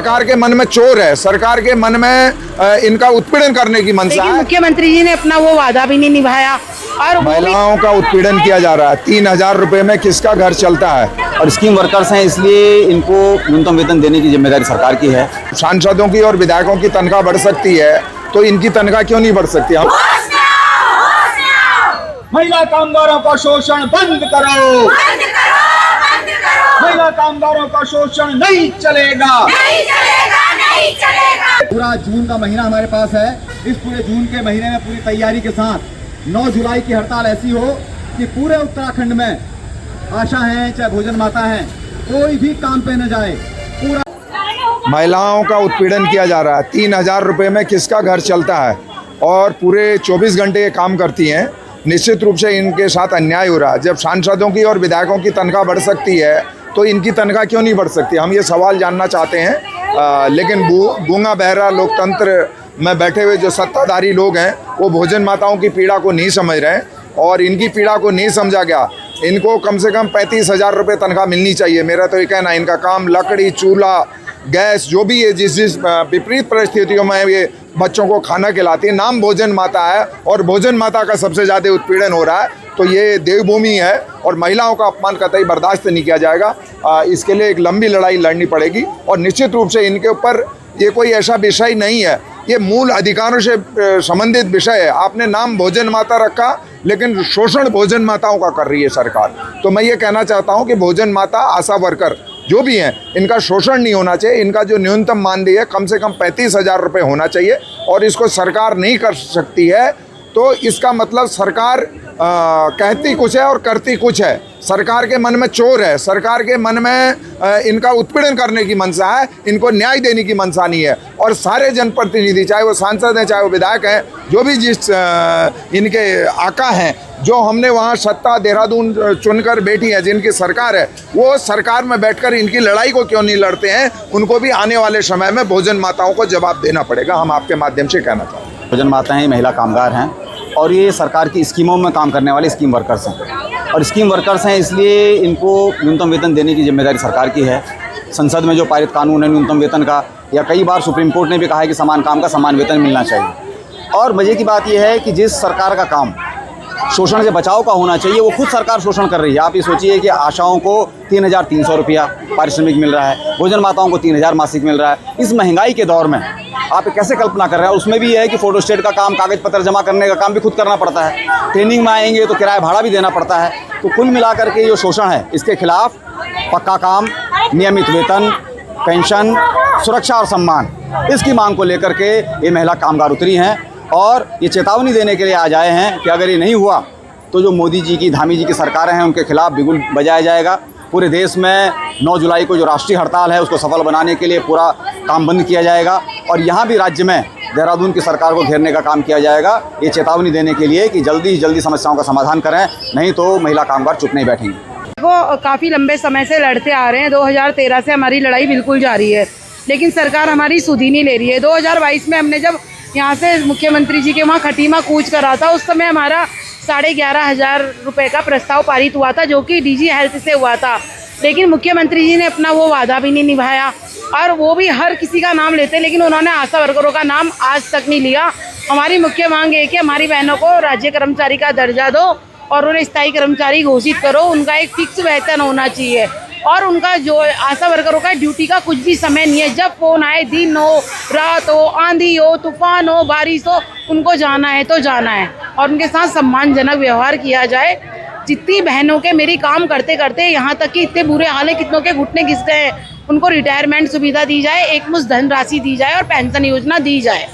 सरकार के मन में चोर है, सरकार के मन में इनका उत्पीड़न करने की मंशा है। मुख्यमंत्री जी ने अपना वो वादा भी नहीं निभाया और महिलाओं का उत्पीड़न किया जा रहा है। 3,000 रुपए में किसका घर चलता है? और स्कीम वर्कर्स हैं, इसलिए इनको न्यूनतम वेतन देने की जिम्मेदारी सरकार की है। सांसदों की और विधायकों की तनख्वाह बढ़ सकती है तो इनकी तनख्वाह क्यों नहीं बढ़ सकती? हम महिला कामगारों का शोषण बंद करो, महिला कामगारों का शोषण नहीं चलेगा। पूरा जून का महीना हमारे पास है। इस पूरे जून के महीने में पूरी तैयारी के साथ 9 जुलाई की हड़ताल ऐसी हो कि पूरे उत्तराखंड में आशा है चाहे भोजन माता है कोई भी काम पे न जाए। पूरा महिलाओं का उत्पीड़न किया जा रहा है। 3,000 रुपए में किसका घर चलता है? और पूरे 24 घंटे ये काम करती हैं। निश्चित रूप से इनके साथ अन्याय हो रहा है। जब सांसदों की और विधायकों की तनख्वाह बढ़ सकती है तो इनकी तनख्वाह क्यों नहीं बढ़ सकती? हम ये सवाल जानना चाहते हैं। लेकिन गूंगा बहरा लोकतंत्र में बैठे हुए जो सत्ताधारी लोग हैं वो भोजन माताओं की पीड़ा को नहीं समझ रहे हैं और इनकी पीड़ा को नहीं समझा गया। इनको कम से कम 35,000 रुपये तनख्वाह मिलनी चाहिए। मेरा तो ये कहना है, इनका काम लकड़ी, चूल्हा, गैस जो भी है, जिस विपरीत परिस्थितियों में ये बच्चों को खाना खिलाती है, नाम भोजन माता है और भोजन माता का सबसे ज़्यादा उत्पीड़न हो रहा है। तो ये देवभूमि है और महिलाओं का अपमान कतई बर्दाश्त नहीं किया जाएगा। इसके लिए एक लंबी लड़ाई लड़नी पड़ेगी और निश्चित रूप से इनके ऊपर ये कोई ऐसा विषय नहीं है, ये मूल अधिकारों से संबंधित विषय है। आपने नाम भोजन माता रखा लेकिन शोषण भोजन माताओं का कर रही है सरकार। तो मैं ये कहना चाहता हूँ कि भोजन माता, आशा वर्कर जो भी हैं, इनका शोषण नहीं होना चाहिए। इनका जो न्यूनतम मानदेय है कम से कम 35,000 रुपये होना चाहिए और इसको सरकार नहीं कर सकती है तो इसका मतलब सरकार कहती कुछ है और करती कुछ है। सरकार के मन में चोर है, सरकार के मन में इनका उत्पीड़न करने की मंशा है, इनको न्याय देने की मंशा नहीं है। और सारे जनप्रतिनिधि, चाहे वो सांसद हैं चाहे वो विधायक हैं, जो भी जिस इनके आका हैं, जो हमने वहाँ सत्ता देहरादून चुनकर बैठी है, जिनकी सरकार है, वो सरकार में बैठकर इनकी लड़ाई को क्यों नहीं लड़ते हैं? उनको भी आने वाले समय में भोजन माताओं को जवाब देना पड़ेगा। हम आपके माध्यम से कहना चाहते हैं। भोजन माताएं महिला कामगार हैं और ये सरकार की स्कीमों में काम करने वाले स्कीम वर्कर्स हैं और स्कीम वर्कर्स हैं, इसलिए इनको न्यूनतम वेतन देने की जिम्मेदारी सरकार की है। संसद में जो पारित कानून है न्यूनतम वेतन का, या कई बार सुप्रीम कोर्ट ने भी कहा है कि समान काम का समान वेतन मिलना चाहिए। और मज़े की बात यह है कि जिस सरकार का काम शोषण से बचाव का होना चाहिए वो खुद सरकार शोषण कर रही है। आप ये सोचिए कि आशाओं को 3,300 रुपया पारिश्रमिक मिल रहा है, भोजन माताओं को 3,000 मासिक मिल रहा है। इस महंगाई के दौर में आप कैसे कल्पना कर रहे हैं? उसमें भी यह है कि फोटोस्टेट का काम, कागज पत्र जमा करने का काम भी खुद करना पड़ता है। ट्रेनिंग में आएंगे तो किराया भाड़ा भी देना पड़ता है। तो कुल मिलाकर के जो शोषण है इसके खिलाफ पक्का काम, नियमित वेतन, पेंशन, सुरक्षा और सम्मान, इसकी मांग को लेकर के ये महिला कामगार उतरी हैं और ये चेतावनी देने के लिए आ जाए हैं कि अगर ये नहीं हुआ तो जो मोदी जी की, धामी जी की सरकारें हैं उनके खिलाफ बिगुल बजाया जाएगा। पूरे देश में 9 जुलाई को जो राष्ट्रीय हड़ताल है उसको सफल बनाने के लिए पूरा काम बंद किया जाएगा और यहाँ भी राज्य में देहरादून की सरकार को घेरने का काम किया जाएगा, ये चेतावनी देने के लिए कि जल्दी ही जल्दी समस्याओं का समाधान करें, नहीं तो महिला कामगार चुप नहीं बैठेंगे। वो काफ़ी लंबे समय से लड़ते आ रहे हैं। 2013 से हमारी लड़ाई बिल्कुल जारी है लेकिन सरकार हमारी सुध ही नहीं ले रही है। 2022 में हमने जब यहाँ से मुख्यमंत्री जी के वहाँ खटीमा कूच करा था, उस समय हमारा 11,500 रुपये का प्रस्ताव पारित हुआ था जो कि डीजी हेल्थ से हुआ था। लेकिन मुख्यमंत्री जी ने अपना वो वादा भी नहीं निभाया और वो भी हर किसी का नाम लेते लेकिन उन्होंने आशा वर्करों का नाम आज तक नहीं लिया। हमारी मुख्य मांग है कि हमारी बहनों को राज्य कर्मचारी का दर्जा दो और उन्हें स्थायी कर्मचारी घोषित करो। उनका एक फिक्स वेतन होना चाहिए और उनका जो आशा वर्करों का ड्यूटी का कुछ भी समय नहीं है। जब फ़ोन आए, दिन हो, रात हो, आंधी हो, तूफान हो, बारिश हो, उनको जाना है तो जाना है और उनके साथ सम्मानजनक व्यवहार किया जाए। जितनी बहनों के मेरी काम करते करते यहाँ तक कि इतने बुरे हाल है, कितनों के घुटने घिस गए हैं, उनको रिटायरमेंट सुविधा दी जाए, एक मुश्त धनराशि दी जाए और पेंशन योजना दी जाए।